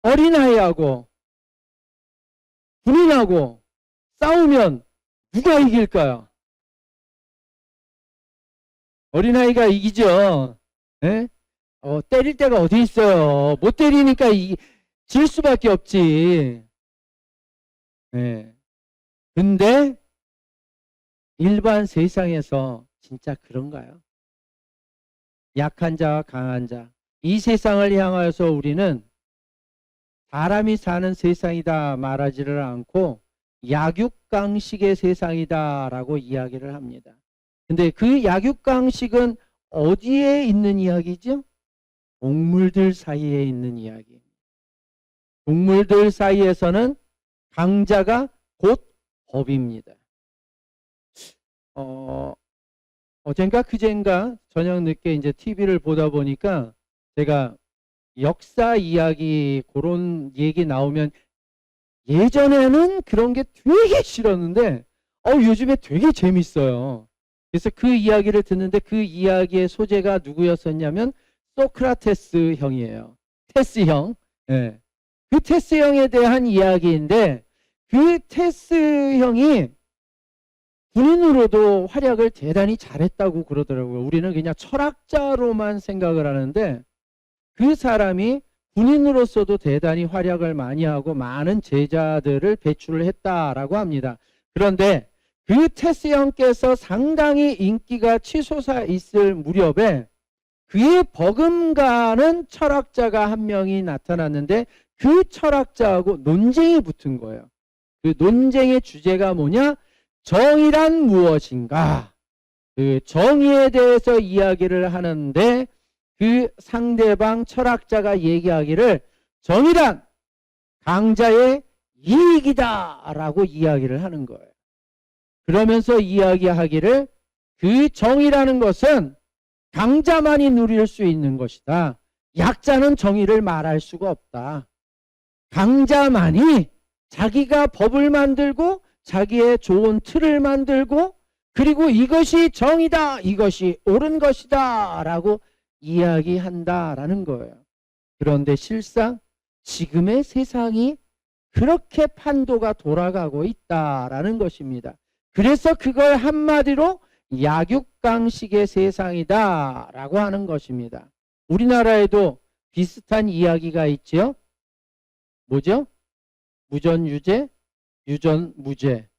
어린아이하고 군인하고 싸우면 누가 이길까요? 어린아이가 이기죠. 예? 때릴 데가 어디 있어요. 못 때리니까 질 수밖에 없지. 예. 근데 일반 세상에서 진짜 그런가요? 약한 자와 강한 자. 이 세상을 향하여서 우리는 사람이 사는 세상이다 말하지를 않고 약육강식의 세상이다 라고 이야기를 합니다. 근데 그 약육강식은 어디에 있는 이야기죠? 동물들 사이에 있는 이야기. 동물들 사이에서는 강자가 곧 법입니다. 어젠가 그젠가 저녁 늦게 이제 TV를 보다 보니까 제가 역사 이야기 그런 얘기 나오면 예전에는 그런 게 되게 싫었는데 요즘에 되게 재밌어요. 그래서 그 이야기를 듣는데 그 이야기의 소재가 누구였었냐면 소크라테스 형이에요. 테스 형. 예. 그 테스 형에 대한 이야기인데 그 테스 형이 군인으로도 활약을 대단히 잘했다고 그러더라고요. 우리는 그냥 철학자로만 생각을 하는데 그 사람이 군인으로서도 대단히 활약을 많이 하고 많은 제자들을 배출을 했다라고 합니다. 그런데 그 테스 형께서 상당히 인기가 치솟아 있을 무렵에 그의 버금가는 철학자가 한 명이 나타났는데 그 철학자하고 논쟁이 붙은 거예요. 그 논쟁의 주제가 뭐냐? 정의란 무엇인가? 그 정의에 대해서 이야기를 하는데 그 상대방 철학자가 얘기하기를 정의란 강자의 이익이다 라고 이야기를 하는 거예요. 그러면서 이야기하기를 그 정의라는 것은 강자만이 누릴 수 있는 것이다. 약자는 정의를 말할 수가 없다. 강자만이 자기가 법을 만들고 자기의 좋은 틀을 만들고 그리고 이것이 정의다, 이것이 옳은 것이다 라고 이야기한다라는 거예요. 그런데 실상 지금의 세상이 그렇게 판도가 돌아가고 있다라는 것입니다. 그래서 그걸 한마디로 약육강식의 세상이다 라고 하는 것입니다. 우리나라에도 비슷한 이야기가 있죠. 뭐죠? 무전유죄, 유전무죄.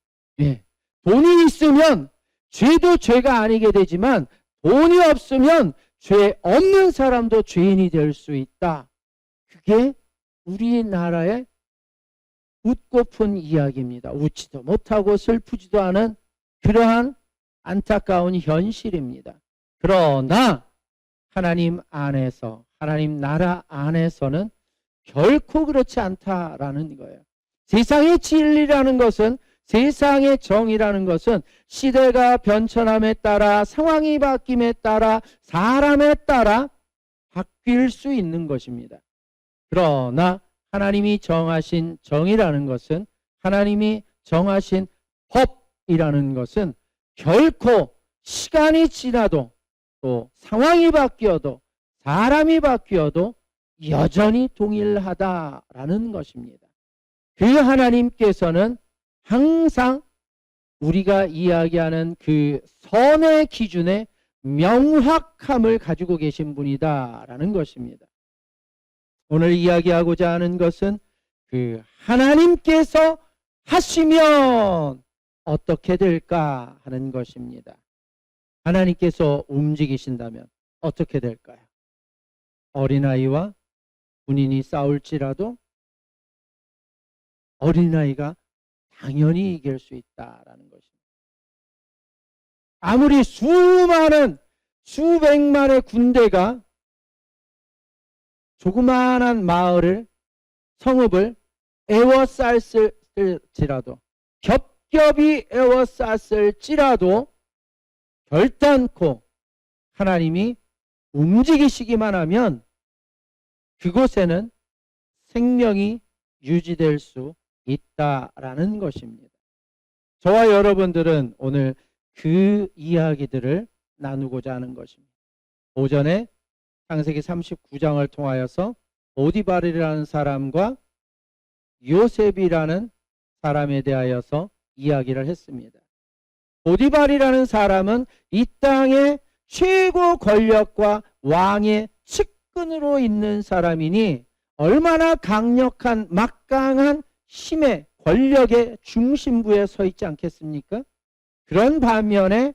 예. 돈이 있으면 죄도 죄가 아니게 되지만 돈이 없으면 죄 없는 사람도 죄인이 될 수 있다. 그게 우리나라의 웃고픈 이야기입니다. 웃지도 못하고 슬프지도 않은 그러한 안타까운 현실입니다. 그러나 하나님 안에서, 하나님 나라 안에서는 결코 그렇지 않다라는 거예요. 세상의 진리라는 것은, 세상의 정의라는 것은 시대가 변천함에 따라, 상황이 바뀜에 따라, 사람에 따라 바뀔 수 있는 것입니다. 그러나 하나님이 정하신 정의라는 것은, 하나님이 정하신 법이라는 것은 결코 시간이 지나도 또 상황이 바뀌어도 사람이 바뀌어도 여전히 동일하다라는 것입니다. 그 하나님께서는 항상 우리가 이야기하는 그 선의 기준에 명확함을 가지고 계신 분이다라는 것입니다. 오늘 이야기하고자 하는 것은 그 하나님께서 하시면 어떻게 될까 하는 것입니다. 하나님께서 움직이신다면 어떻게 될까요? 어린아이와 군인이 싸울지라도 어린아이가 당연히 이길 수 있다라는 것입니다. 아무리 수많은 수백만의 군대가 조그마한 마을을, 성읍을 에워쌌을지라도, 겹겹이 에워쌌을지라도 결단코 하나님이 움직이시기만 하면 그곳에는 생명이 유지될 수 있다라는 것입니다. 저와 여러분들은 오늘 그 이야기들을 나누고자 하는 것입니다. 오전에 창세기 39장을 통하여서 보디발이라는 사람과 요셉이라는 사람에 대하여서 이야기를 했습니다. 보디발이라는 사람은 이 땅의 최고 권력과 왕의 측근으로 있는 사람이니 얼마나 강력한 막강한 힘의 권력의 중심부에 서 있지 않겠습니까? 그런 반면에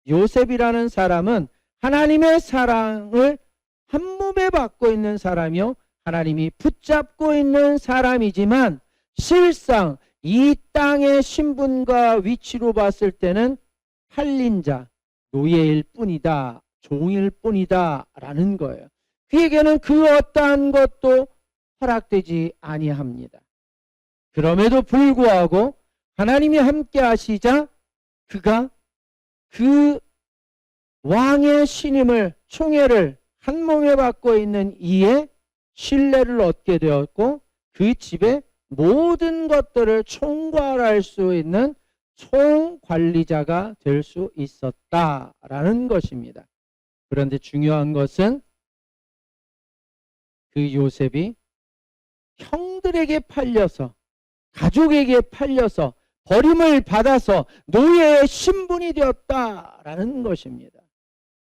요셉이라는 사람은 하나님의 사랑을 한 몸에 받고 있는 사람이요, 하나님이 붙잡고 있는 사람이지만 실상 이 땅의 신분과 위치로 봤을 때는 팔린 자, 노예일 뿐이다, 종일 뿐이다 라는 거예요. 그에게는 그 어떠한 것도 허락되지 아니합니다. 그럼에도 불구하고 하나님이 함께 하시자 그가 그 왕의 신임을, 총애를 한 몸에 받고 있는 이에 신뢰를 얻게 되었고 그 집의 모든 것들을 총괄할 수 있는 총관리자가 될 수 있었다라는 것입니다. 그런데 중요한 것은 그 요셉이 형들에게 팔려서, 가족에게 팔려서 버림을 받아서 노예의 신분이 되었다라는 것입니다.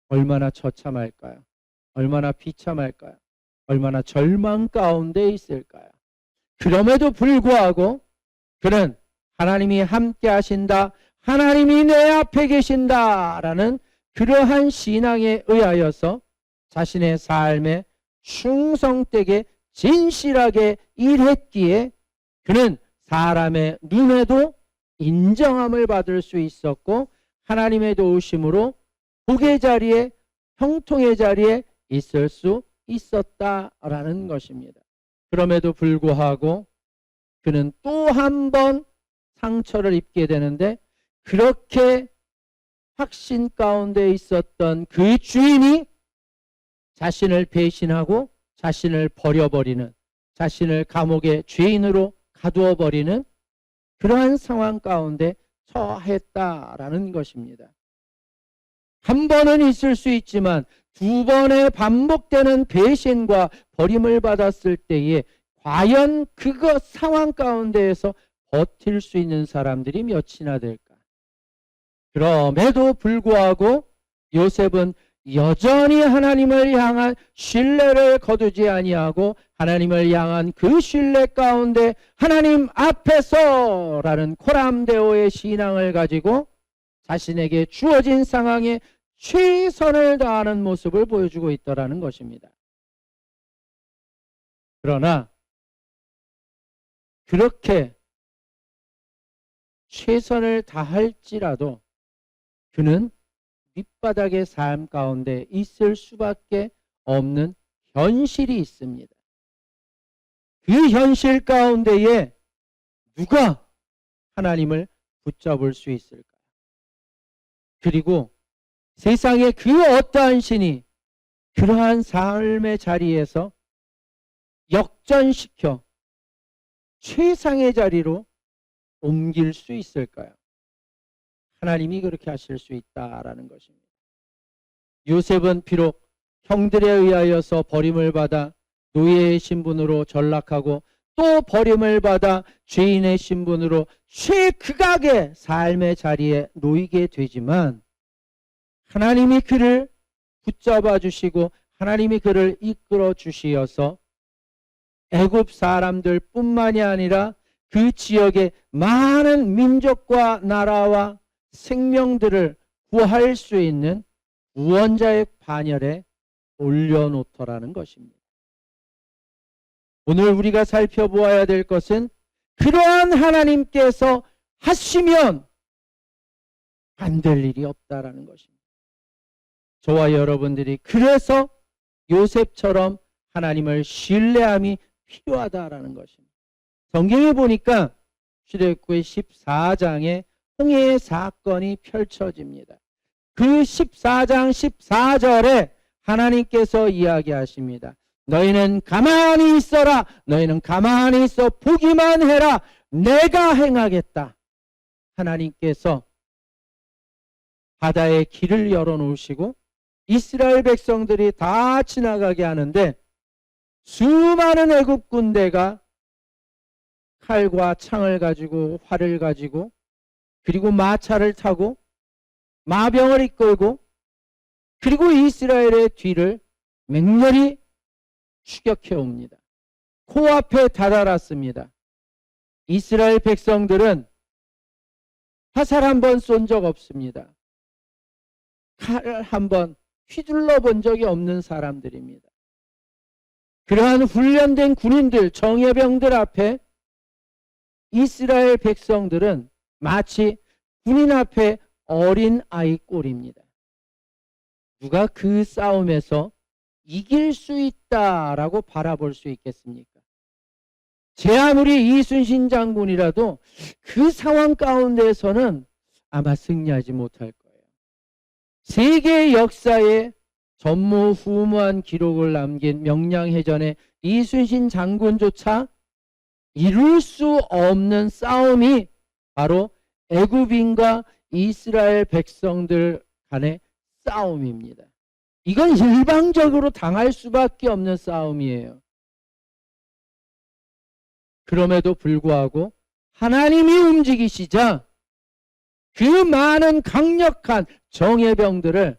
얼마나 처참할까요? 얼마나 비참할까요? 얼마나 절망 가운데 있을까요? 그럼에도 불구하고 그는 하나님이 함께 하신다, 하나님이 내 앞에 계신다라는 그러한 신앙에 의하여서 자신의 삶에 충성되게 진실하게 일했기에 그는 사람의 눈에도 인정함을 받을 수 있었고 하나님의 도우심으로 복의 자리에, 형통의 자리에 있을 수 있었다라는 것입니다. 그럼에도 불구하고 그는 또 한 번 상처를 입게 되는데 그렇게 확신 가운데 있었던 그 주인이 자신을 배신하고 자신을 버려버리는, 자신을 감옥의 죄인으로 가두어 버리는 그러한 상황 가운데 처했다라는 것입니다. 한 번은 있을 수 있지만 두 번의 반복되는 배신과 버림을 받았을 때에 과연 그것 상황 가운데에서 버틸 수 있는 사람들이 몇이나 될까? 그럼에도 불구하고 요셉은 여전히 하나님을 향한 신뢰를 거두지 아니하고 하나님을 향한 그 신뢰 가운데 하나님 앞에서라는 코람데오의 신앙을 가지고 자신에게 주어진 상황에 최선을 다하는 모습을 보여주고 있더라는 것입니다. 그러나 그렇게 최선을 다할지라도 그는 밑바닥의 삶 가운데 있을 수밖에 없는 현실이 있습니다. 그 현실 가운데에 누가 하나님을 붙잡을 수 있을까요? 그리고 세상의 그 어떠한 신이 그러한 삶의 자리에서 역전시켜 최상의 자리로 옮길 수 있을까요? 하나님이 그렇게 하실 수 있다라는 것입니다. 요셉은 비록 형들에 의하여서 버림을 받아 노예의 신분으로 전락하고 또 버림을 받아 죄인의 신분으로 최극악의 삶의 자리에 놓이게 되지만 하나님이 그를 붙잡아 주시고 하나님이 그를 이끌어 주시어서 애굽 사람들 뿐만이 아니라 그 지역의 많은 민족과 나라와 생명들을 구할 수 있는 구원자의 반열에 올려놓더라는 것입니다. 오늘 우리가 살펴보아야 될 것은 그러한 하나님께서 하시면 안 될 일이 없다라는 것입니다. 저와 여러분들이 그래서 요셉처럼 하나님을 신뢰함이 필요하다라는 것입니다. 성경에 보니까 출애굽기 14장에 홍해의 사건이 펼쳐집니다. 그 14장 14절에 하나님께서 이야기하십니다. 너희는 가만히 있어라. 너희는 가만히 있어 보기만 해라. 내가 행하겠다. 하나님께서 바다의 길을 열어놓으시고 이스라엘 백성들이 다 지나가게 하는데 수많은 애굽 군대가 칼과 창을 가지고 활을 가지고 그리고 마차를 타고 마병을 이끌고 그리고 이스라엘의 뒤를 맹렬히 추격해 옵니다. 코앞에 다다랐습니다. 이스라엘 백성들은 화살 한 번 쏜 적 없습니다. 칼 한 번 휘둘러 본 적이 없는 사람들입니다. 그러한 훈련된 군인들, 정예병들 앞에 이스라엘 백성들은 마치 군인 앞에 어린 아이 꼴입니다. 누가 그 싸움에서 이길 수 있다라고 바라볼 수 있겠습니까? 제 아무리 이순신 장군이라도 그 상황 가운데에서는 아마 승리하지 못할 거예요. 세계 역사에 전무후무한 기록을 남긴 명량해전의 이순신 장군조차 이룰 수 없는 싸움이 바로 애굽인과 이스라엘 백성들 간의 싸움입니다. 이건 일방적으로 당할 수밖에 없는 싸움이에요. 그럼에도 불구하고 하나님이 움직이시자 그 많은 강력한 정예병들을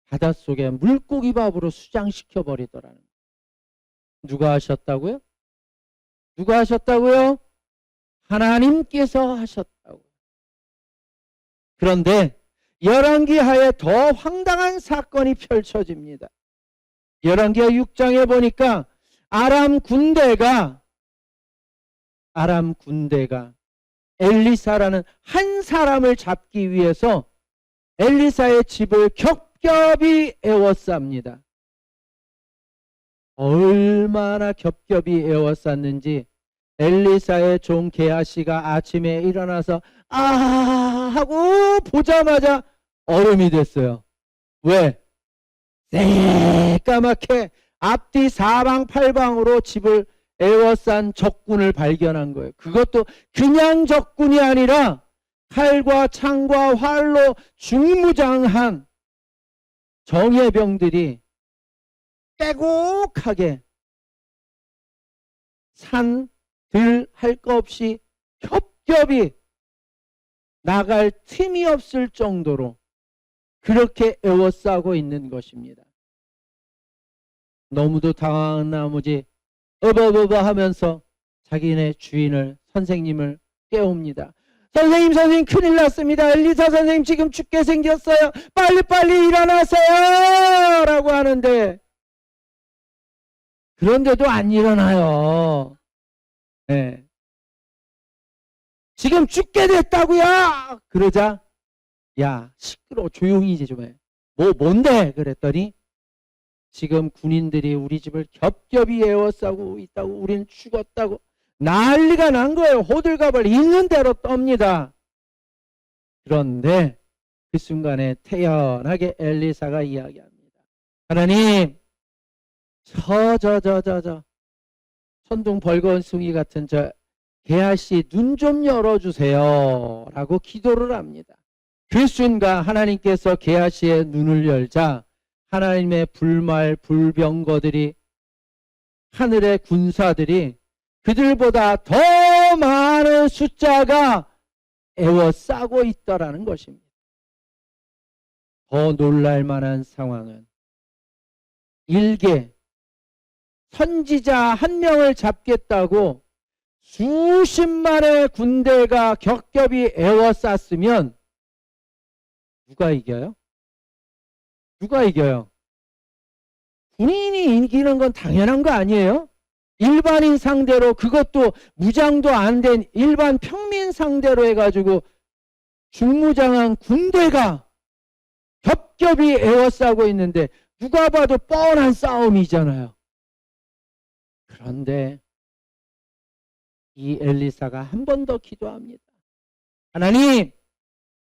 바닷속에 물고기 밥으로 수장시켜 버리더라는 거예요. 누가 하셨다고요? 누가 하셨다고요? 하나님께서 하셨다고. 그런데 열왕기 하에 더 황당한 사건이 펼쳐집니다. 열왕기하 6장에 보니까 아람 군대가 엘리사라는 한 사람을 잡기 위해서 엘리사의 집을 겹겹이 에워쌉니다. 얼마나 겹겹이 에워쌌는지 엘리사의 종 게하시가 아침에 일어나서 아 하고 보자마자 얼음이 됐어요. 왜? 새까맣게 앞뒤 사방팔방으로 집을 에워싼 적군을 발견한 거예요. 그것도 그냥 적군이 아니라 칼과 창과 활로 중무장한 정예병들이 빼곡하게 산, 들 할 거 없이 겹겹이 나갈 틈이 없을 정도로 그렇게 에워싸고 있는 것입니다. 너무도 당황한 나머지 어버버버 하면서 자기네 주인을, 선생님을 깨웁니다. 선생님 큰일 났습니다. 엘리사 선생님 지금 죽게 생겼어요. 빨리빨리 일어나세요 라고 하는데 그런데도 안 일어나요. 네. 지금 죽게 됐다고요. 그러자 야 시끄러워 조용히 이제 좀 해. 뭔데? 그랬더니 지금 군인들이 우리 집을 겹겹이 에워싸고 있다고, 우리는 죽었다고 난리가 난 거예요. 호들갑을 있는 대로 떱니다. 그런데 그 순간에 태연하게 엘리사가 이야기합니다. 하나님, 저 천둥 벌거숭이 같은 저 게하씨 눈 좀 열어주세요 라고 기도를 합니다. 그 순간 하나님께서 게하씨의 눈을 열자 하나님의 불말 불병거들이, 하늘의 군사들이 그들보다 더 많은 숫자가 에워싸고 있더라는 것입니다. 더 놀랄 만한 상황은 일개 선지자 한 명을 잡겠다고 수십만의 군대가 겹겹이 에워쌌으면 누가 이겨요? 누가 이겨요? 군인이 이기는 건 당연한 거 아니에요? 일반인 상대로, 그것도 무장도 안 된 일반 평민 상대로 해가지고 중무장한 군대가 겹겹이 에워싸고 있는데 누가 봐도 뻔한 싸움이잖아요. 그런데 이 엘리사가 한 번 더 기도합니다. 하나님,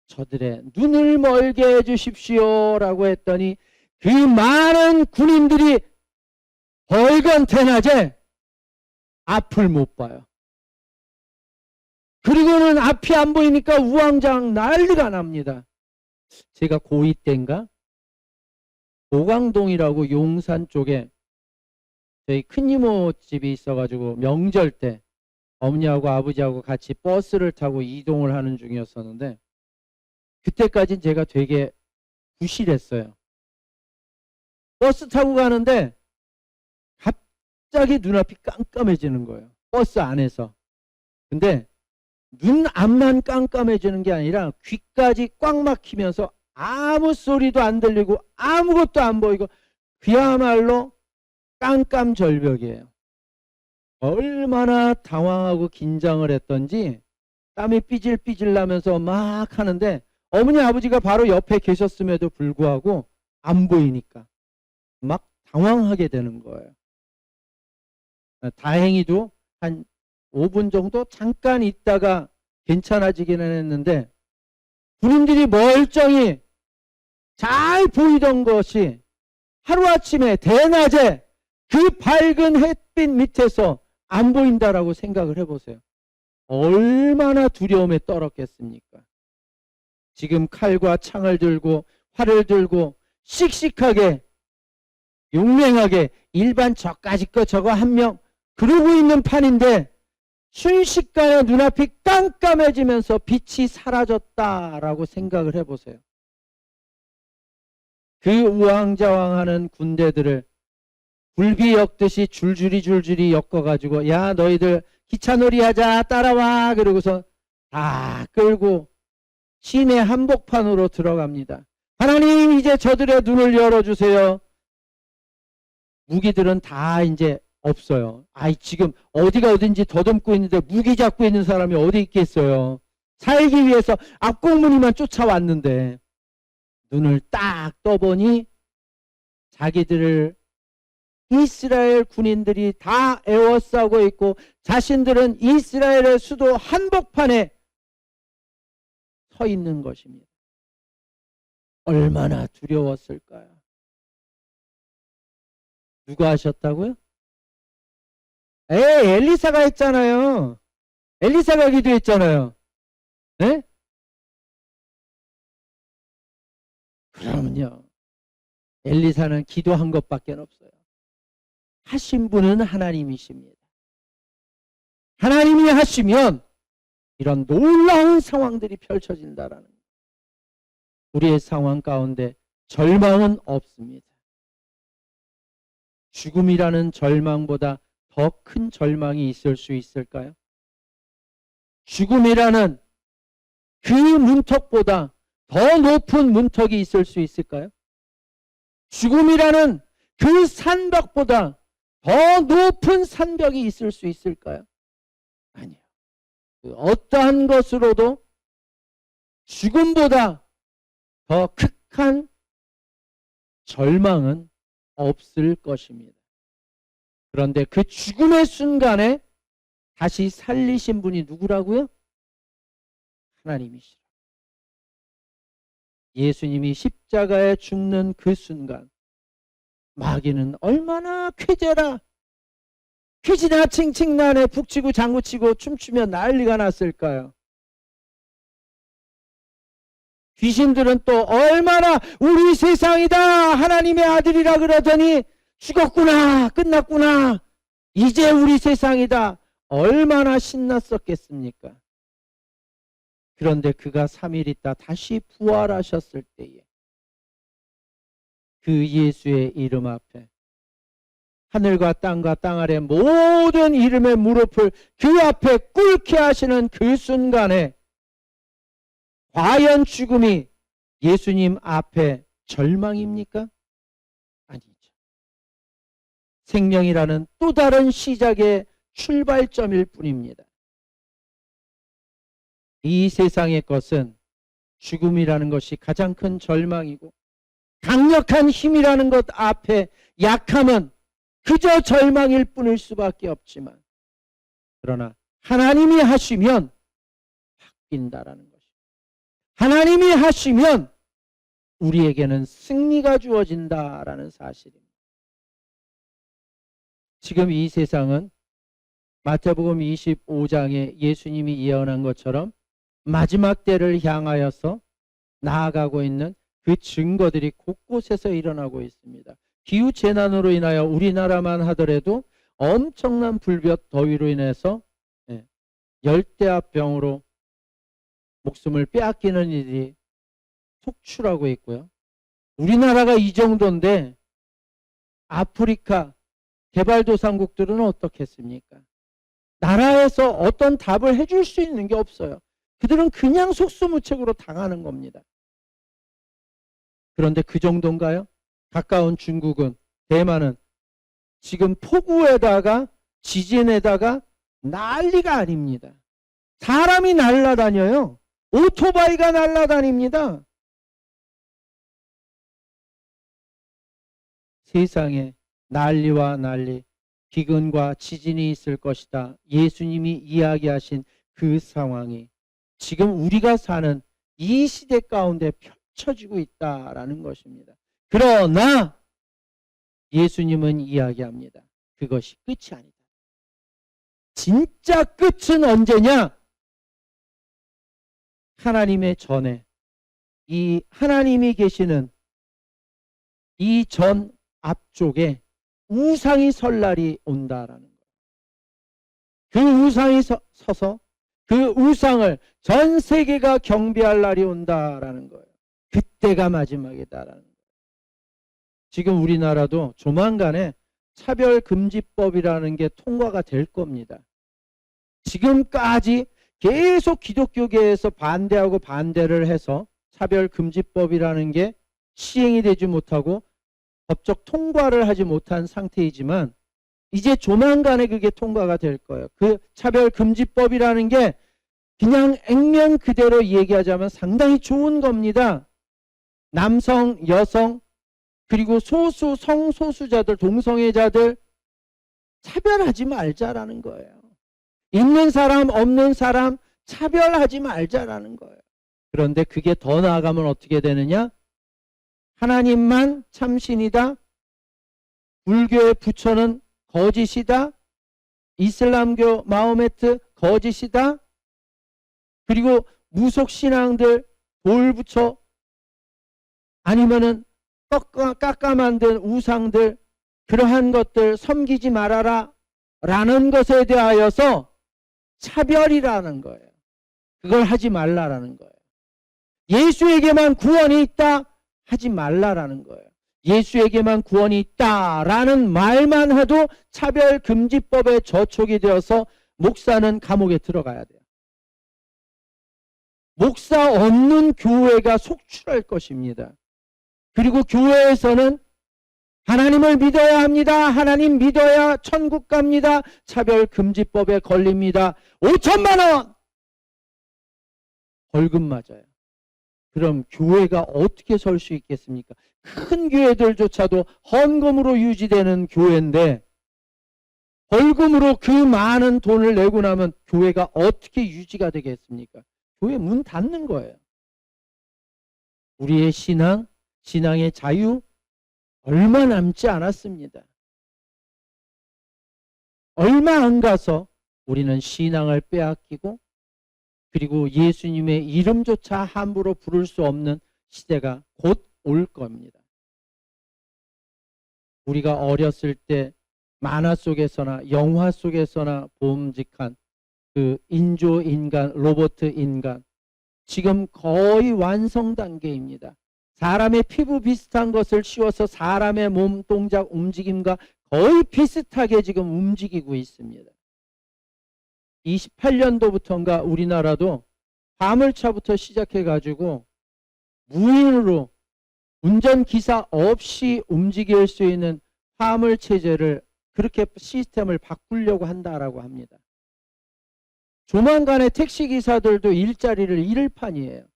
저들의 눈을 멀게 해주십시오 라고 했더니 그 많은 군인들이 벌건 대낮에 앞을 못 봐요. 그리고는 앞이 안 보이니까 우왕좌왕 난리가 납니다. 제가 고2 때인가 고강동이라고 용산 쪽에 저희 큰 이모 집이 있어가지고 명절 때 어머니하고 아버지하고 같이 버스를 타고 이동을 하는 중이었었는데 그때까진 제가 되게 부실했어요. 버스 타고 가는데 갑자기 눈앞이 깜깜해지는 거예요. 버스 안에서. 근데 눈 앞만 깜깜해지는 게 아니라 귀까지 꽉 막히면서 아무 소리도 안 들리고 아무것도 안 보이고 그야말로 깜깜절벽이에요. 얼마나 당황하고 긴장을 했던지 땀이 삐질삐질 나면서 막 하는데 어머니 아버지가 바로 옆에 계셨음에도 불구하고 안 보이니까 막 당황하게 되는 거예요. 다행히도 한 5분 정도 잠깐 있다가 괜찮아지기는 했는데 군인들이 멀쩡히 잘 보이던 것이 하루아침에 대낮에 그 밝은 햇빛 밑에서 안 보인다라고 생각을 해보세요. 얼마나 두려움에 떨었겠습니까? 지금 칼과 창을 들고 활을 들고 씩씩하게 용맹하게 일반 저까지 거 저거 한 명 그러고 있는 판인데 순식간에 눈앞이 깜깜해지면서 빛이 사라졌다라고 생각을 해보세요. 그 우왕좌왕하는 군대들을 굴비 엮듯이 줄줄이 엮어가지고 야 너희들 기차놀이 하자 따라와 그러고서 다 끌고 시내 한복판으로 들어갑니다. 하나님 이제 저들의 눈을 열어주세요. 무기들은 다 이제 없어요. 아이 지금 어디가 어딘지 더듬고 있는데 무기 잡고 있는 사람이 어디 있겠어요. 살기 위해서 앞공무니만 쫓아왔는데 눈을 딱 떠보니 자기들을 이스라엘 군인들이 다 에워싸고 있고 자신들은 이스라엘의 수도 한복판에 서 있는 것입니다. 얼마나 두려웠을까요? 누가 하셨다고요? 엘리사가 했잖아요. 엘리사가 기도했잖아요. 네? 그러면요. 엘리사는 기도한 것밖에 없어요. 하신 분은 하나님이십니다. 하나님이 하시면 이런 놀라운 상황들이 펼쳐진다라는 거예요. 우리의 상황 가운데 절망은 없습니다. 죽음이라는 절망보다 더 큰 절망이 있을 수 있을까요? 죽음이라는 그 문턱보다 더 높은 문턱이 있을 수 있을까요? 죽음이라는 그 산벽보다 더 높은 산벽이 있을 수 있을까요? 아니요. 그 어떠한 것으로도 죽음보다 더 극한 절망은 없을 것입니다. 그런데 그 죽음의 순간에 다시 살리신 분이 누구라고요? 하나님이시라. 예수님이 십자가에 죽는 그 순간 마귀는 얼마나 쾌재라 퀴지나 칭칭난에 북치고 장구치고 춤추며 난리가 났을까요? 귀신들은 또 얼마나 우리 세상이다 하나님의 아들이라 그러더니 죽었구나 끝났구나 이제 우리 세상이다 얼마나 신났었겠습니까? 그런데 그가 3일 있다 다시 부활하셨을 때에 그 예수의 이름 앞에 하늘과 땅과 땅 아래 모든 이름의 무릎을 그 앞에 꿇게 하시는 그 순간에 과연 죽음이 예수님 앞에 절망입니까? 아니죠. 생명이라는 또 다른 시작의 출발점일 뿐입니다. 이 세상의 것은 죽음이라는 것이 가장 큰 절망이고 강력한 힘이라는 것 앞에 약함은 그저 절망일 뿐일 수밖에 없지만 그러나 하나님이 하시면 바뀐다라는 것입니다. 하나님이 하시면 우리에게는 승리가 주어진다라는 사실입니다. 지금 이 세상은 마태복음 25장에 예수님이 예언한 것처럼 마지막 때를 향하여서 나아가고 있는 그 증거들이 곳곳에서 일어나고 있습니다. 기후 재난으로 인하여 우리나라만 하더라도 엄청난 불볕 더위로 인해서 열대야병으로 목숨을 빼앗기는 일이 속출하고 있고요. 우리나라가 이 정도인데 아프리카 개발도상국들은 어떻겠습니까? 나라에서 어떤 답을 해줄 수 있는 게 없어요. 그들은 그냥 속수무책으로 당하는 겁니다. 그런데 그 정도인가요? 가까운 중국은, 대만은 지금 폭우에다가 지진에다가 난리가 아닙니다. 사람이 날아다녀요. 오토바이가 날아다닙니다. 세상에 난리와 난리, 기근과 지진이 있을 것이다. 예수님이 이야기하신 그 상황이 지금 우리가 사는 이 시대 가운데 펼쳐지고 있다라는 것입니다. 그러나 예수님은 이야기합니다. 그것이 끝이 아니다. 진짜 끝은 언제냐? 하나님의 전에, 이 하나님이 계시는 이 전 앞쪽에 우상이 설 날이 온다라는 거예요. 그 우상이 서서 그 우상을 전 세계가 경배할 날이 온다라는 거예요. 그때가 마지막이다라는 거예요. 지금 우리나라도 조만간에 차별금지법이라는 게 통과가 될 겁니다. 지금까지 계속 기독교계에서 반대하고 반대를 해서 차별금지법이라는 게 시행이 되지 못하고 법적 통과를 하지 못한 상태이지만 이제 조만간에 그게 통과가 될 거예요. 그 차별금지법이라는 게 그냥 액면 그대로 얘기하자면 상당히 좋은 겁니다. 남성, 여성, 그리고 소수, 성소수자들, 동성애자들 차별하지 말자라는 거예요. 있는 사람, 없는 사람 차별하지 말자라는 거예요. 그런데 그게 더 나아가면 어떻게 되느냐? 하나님만 참신이다. 불교의 부처는 거짓이다. 이슬람교 마호메트 거짓이다. 그리고 무속신앙들 돌부처 아니면은 깎아 만든 우상들 그러한 것들 섬기지 말아라 라는 것에 대하여서 차별이라는 거예요. 그걸 하지 말라라는 거예요. 예수에게만 구원이 있다 하지 말라라는 거예요. 예수에게만 구원이 있다라는 말만 해도 차별금지법에 저촉이 되어서 목사는 감옥에 들어가야 돼요. 목사 없는 교회가 속출할 것입니다. 그리고 교회에서는 하나님을 믿어야 합니다. 하나님 믿어야 천국 갑니다. 차별금지법에 걸립니다. 5천만 원! 벌금 맞아요. 그럼 교회가 어떻게 설 수 있겠습니까? 큰 교회들조차도 헌금으로 유지되는 교회인데 벌금으로 그 많은 돈을 내고 나면 교회가 어떻게 유지가 되겠습니까? 교회 문 닫는 거예요. 우리의 신앙, 신앙의 자유 얼마 남지 않았습니다. 얼마 안 가서 우리는 신앙을 빼앗기고 그리고 예수님의 이름조차 함부로 부를 수 없는 시대가 곧 올 겁니다. 우리가 어렸을 때 만화 속에서나 영화 속에서나 보험직한 그 인조인간, 로봇 인간 지금 거의 완성 단계입니다. 사람의 피부 비슷한 것을 씌워서 사람의 몸 동작 움직임과 거의 비슷하게 지금 움직이고 있습니다. 28년도부터인가 우리나라도 화물차부터 시작해가지고 무인으로 운전기사 없이 움직일 수 있는 화물 체제를 그렇게 시스템을 바꾸려고 한다라고 합니다. 조만간에 택시기사들도 일자리를 잃을 판이에요.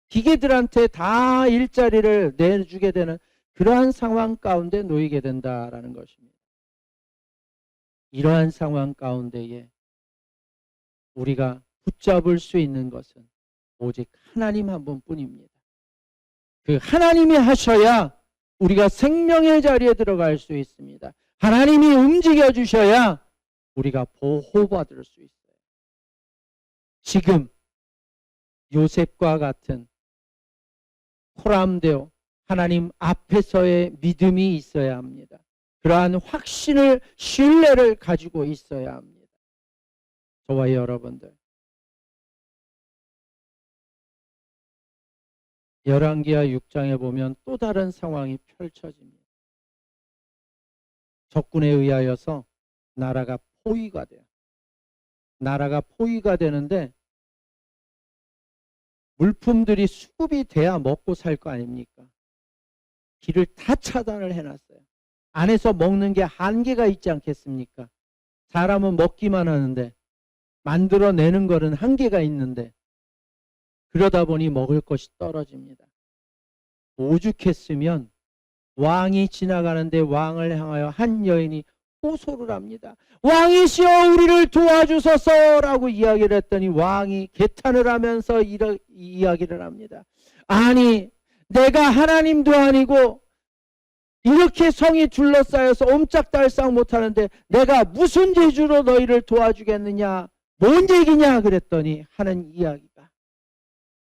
기계들한테 다 일자리를 내주게 되는 그러한 상황 가운데 놓이게 된다라는 것입니다. 이러한 상황 가운데에 우리가 붙잡을 수 있는 것은 오직 하나님 한 분뿐입니다. 그 하나님이 하셔야 우리가 생명의 자리에 들어갈 수 있습니다. 하나님이 움직여 주셔야 우리가 보호받을 수 있어요. 지금 요셉과 같은 포람되어 하나님 앞에서의 믿음이 있어야 합니다. 그러한 확신을, 신뢰를 가지고 있어야 합니다. 저와 여러분들, 열왕기하 6장에 보면 또 다른 상황이 펼쳐집니다. 적군에 의하여서 나라가 포위가 돼요. 나라가 포위가 되는데 물품들이 수급이 돼야 먹고 살 거 아닙니까? 길을 다 차단을 해놨어요. 안에서 먹는 게 한계가 있지 않겠습니까? 사람은 먹기만 하는데 만들어내는 거는 한계가 있는데 그러다 보니 먹을 것이 떨어집니다. 오죽했으면 왕이 지나가는데 왕을 향하여 한 여인이 호소를 합니다. 왕이시여 우리를 도와주소서라고 이야기를 했더니 왕이 개탄을 하면서 이야기를 합니다. 아니 내가 하나님도 아니고 이렇게 성이 둘러싸여서 옴짝달싹 못하는데 내가 무슨 재주로 너희를 도와주겠느냐, 뭔 얘기냐 그랬더니 하는 이야기가,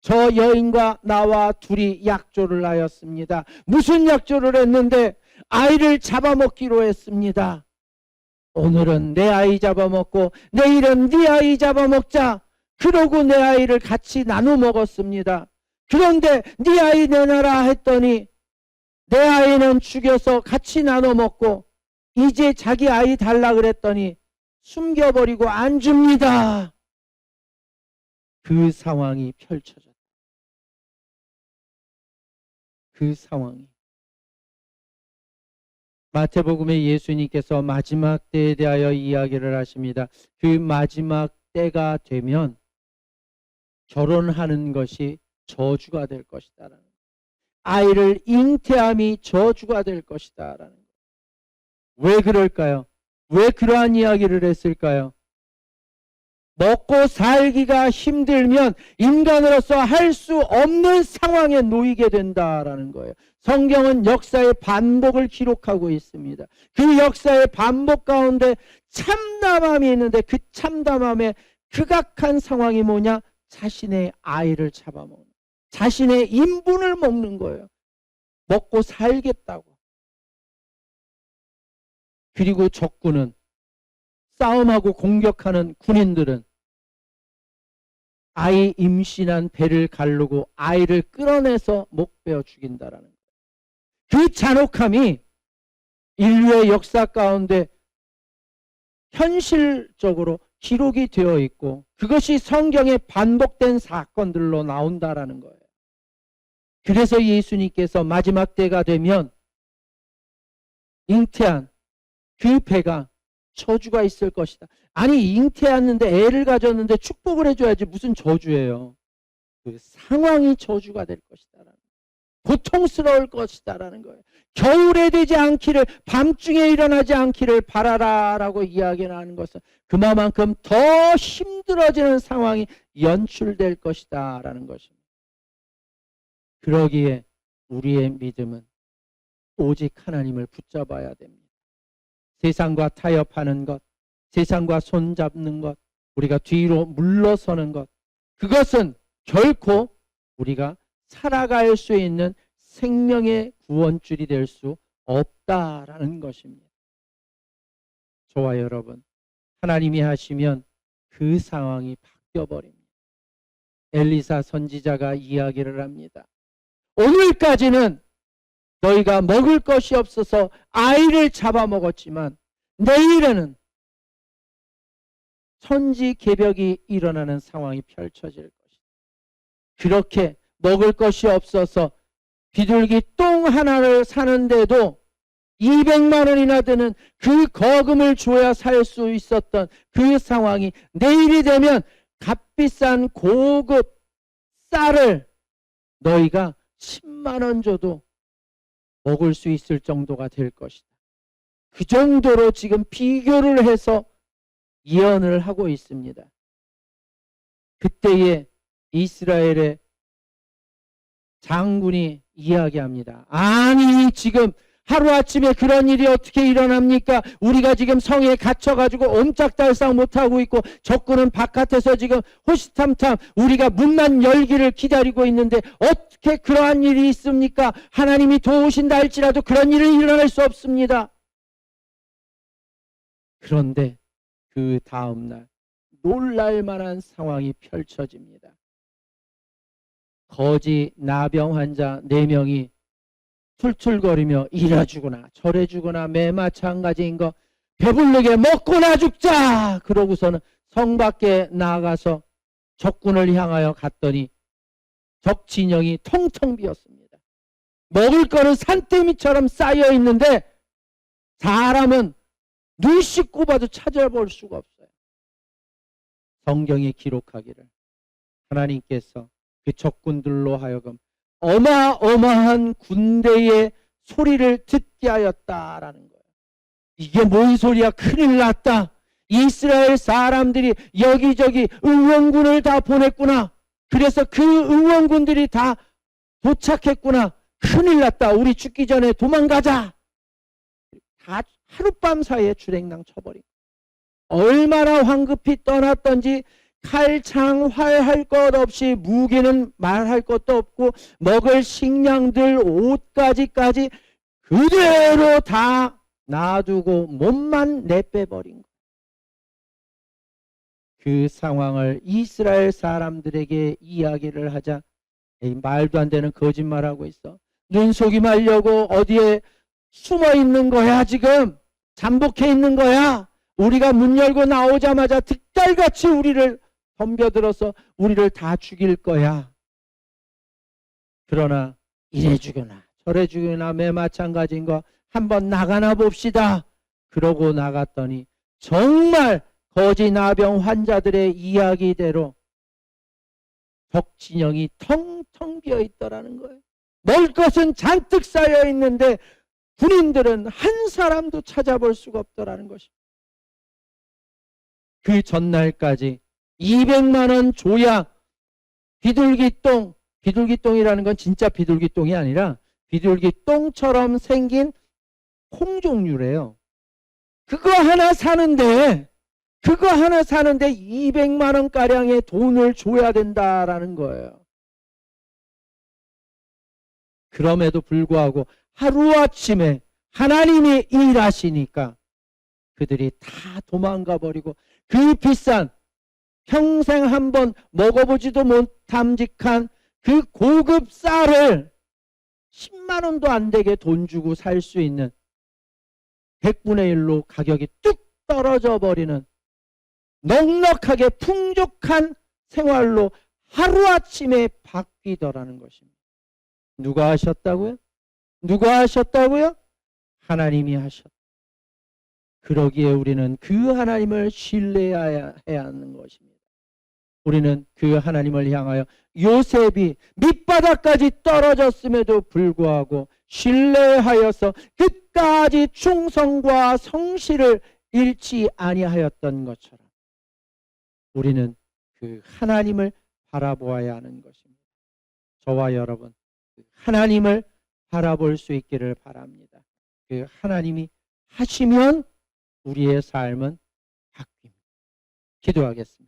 저 여인과 나와 둘이 약조를 하였습니다. 무슨 약조를 했는데 아이를 잡아먹기로 했습니다. 오늘은 내 아이 잡아먹고 내일은 네 아이 잡아먹자. 그러고 내 아이를 같이 나눠 먹었습니다. 그런데 네 아이 내놔라 했더니 내 아이는 죽여서 같이 나눠 먹고 이제 자기 아이 달라 그랬더니 숨겨버리고 안 줍니다. 그 상황이 펼쳐졌다. 그 상황이. 마태복음에 예수님께서 마지막 때에 대하여 이야기를 하십니다. 그 마지막 때가 되면 결혼하는 것이 저주가 될 것이다. 아이를 잉태함이 저주가 될 것이다. 왜 그럴까요? 왜 그러한 이야기를 했을까요? 먹고 살기가 힘들면 인간으로서 할 수 없는 상황에 놓이게 된다라는 거예요. 성경은 역사의 반복을 기록하고 있습니다. 그 역사의 반복 가운데 참담함이 있는데 그 참담함의 극악한 상황이 뭐냐? 자신의 아이를 잡아먹는, 자신의 인분을 먹는 거예요. 먹고 살겠다고. 그리고 적군은, 싸움하고 공격하는 군인들은 아이 임신한 배를 가르고 아이를 끌어내서 목 베어 죽인다라는 거예요. 그 잔혹함이 인류의 역사 가운데 현실적으로 기록이 되어 있고 그것이 성경에 반복된 사건들로 나온다라는 거예요. 그래서 예수님께서 마지막 때가 되면 잉태한 그 배가 저주가 있을 것이다. 아니 잉태했는데 애를 가졌는데 축복을 해줘야지 무슨 저주예요. 그 상황이 저주가 될 것이다. 고통스러울 것이다라는 거예요. 겨울에 되지 않기를, 밤중에 일어나지 않기를 바라라 라고 이야기하는 것은 그만큼 더 힘들어지는 상황이 연출될 것이다 라는 것입니다. 그러기에 우리의 믿음은 오직 하나님을 붙잡아야 됩니다. 세상과 타협하는 것, 세상과 손잡는 것, 우리가 뒤로 물러서는 것, 그것은 결코 우리가 살아갈 수 있는 생명의 구원줄이 될 수 없다라는 것입니다. 저와 여러분, 하나님이 하시면 그 상황이 바뀌어버립니다. 엘리사 선지자가 이야기를 합니다. 오늘까지는 너희가 먹을 것이 없어서 아이를 잡아먹었지만 내일에는 천지개벽이 일어나는 상황이 펼쳐질 것이다. 그렇게 먹을 것이 없어서 비둘기 똥 하나를 사는데도 200만 원이나 되는 그 거금을 줘야 살 수 있었던 그 상황이 내일이 되면 값비싼 고급 쌀을 너희가 10만 원 줘도 먹을 수 있을 정도가 될 것이다. 그 정도로 지금 비교를 해서 예언을 하고 있습니다. 그때에 이스라엘의 장군이 이야기합니다. 아니 지금 하루아침에 그런 일이 어떻게 일어납니까? 우리가 지금 성에 갇혀가지고 옴짝달싹 못하고 있고 적군은 바깥에서 지금 호시탐탐 우리가 문만 열기를 기다리고 있는데 어떻게 그러한 일이 있습니까? 하나님이 도우신다 할지라도 그런 일은 일어날 수 없습니다. 그런데 그 다음날 놀랄만한 상황이 펼쳐집니다. 거지 나병 환자 4명이 툴툴거리며 이래 주거나 저래 주거나 매 마찬가지인 거 배부르게 먹고나 죽자. 그러고서는 성 밖에 나가서 적군을 향하여 갔더니 적 진영이 텅텅 비었습니다. 먹을 거는 산더미처럼 쌓여 있는데 사람은 눈 씻고 봐도 찾아볼 수가 없어요. 성경에 기록하기를 하나님께서 그 적군들로 하여금 어마어마한 군대의 소리를 듣게 하였다라는 거예요. 이게 뭔 소리야? 큰일 났다. 이스라엘 사람들이 여기저기 응원군을 다 보냈구나. 그래서 그 응원군들이 다 도착했구나. 큰일 났다. 우리 죽기 전에 도망가자. 다 하룻밤 사이에 주랭랑 쳐버린 거예요. 얼마나 황급히 떠났던지 칼, 창, 활 할 것 없이 무기는 말할 것도 없고 먹을 식량들, 옷까지까지 그대로 다 놔두고 몸만 내빼버린 거예요. 그 상황을 이스라엘 사람들에게 이야기를 하자 에이, 말도 안 되는 거짓말하고 있어. 눈속임하려고 어디에 숨어 있는 거야 지금. 잠복해 있는 거야. 우리가 문 열고 나오자마자 득달같이 우리를 덤벼들어서 우리를 다 죽일 거야. 그러나 이래 죽여나 저래 죽여나 매 마찬가지인 거 한번 나가나 봅시다. 그러고 나갔더니 정말 거지 나병 환자들의 이야기대로 적 진영이 텅텅 비어 있더라는 거예요. 먹을 것은 잔뜩 쌓여 있는데 군인들은 한 사람도 찾아볼 수가 없더라는 것입니다. 그 전날까지 200만 원 줘야 비둘기똥, 비둘기똥이라는 건 진짜 비둘기똥이 아니라 비둘기똥처럼 생긴 콩 종류래요. 그거 하나 사는데 200만 원가량의 돈을 줘야 된다라는 거예요. 그럼에도 불구하고 하루아침에 하나님이 일하시니까 그들이 다 도망가 버리고 그 비싼 평생 한번 먹어보지도 못함직한 그 고급 쌀을 10만 원도 안 되게 돈 주고 살 수 있는 100분의 1로 가격이 뚝 떨어져 버리는 넉넉하게 풍족한 생활로 하루아침에 바뀌더라는 것입니다. 누가 하셨다고요? 누가 하셨다고요? 하나님이 하셨다. 그러기에 우리는 그 하나님을 신뢰해야 하는 것입니다. 우리는 그 하나님을 향하여 요셉이 밑바닥까지 떨어졌음에도 불구하고 신뢰하여서 끝까지 충성과 성실을 잃지 아니하였던 것처럼 우리는 그 하나님을 바라보아야 하는 것입니다. 저와 여러분 하나님을 바라볼 수 있기를 바랍니다. 그 하나님이 하시면 우리의 삶은 바뀝니다. 기도하겠습니다.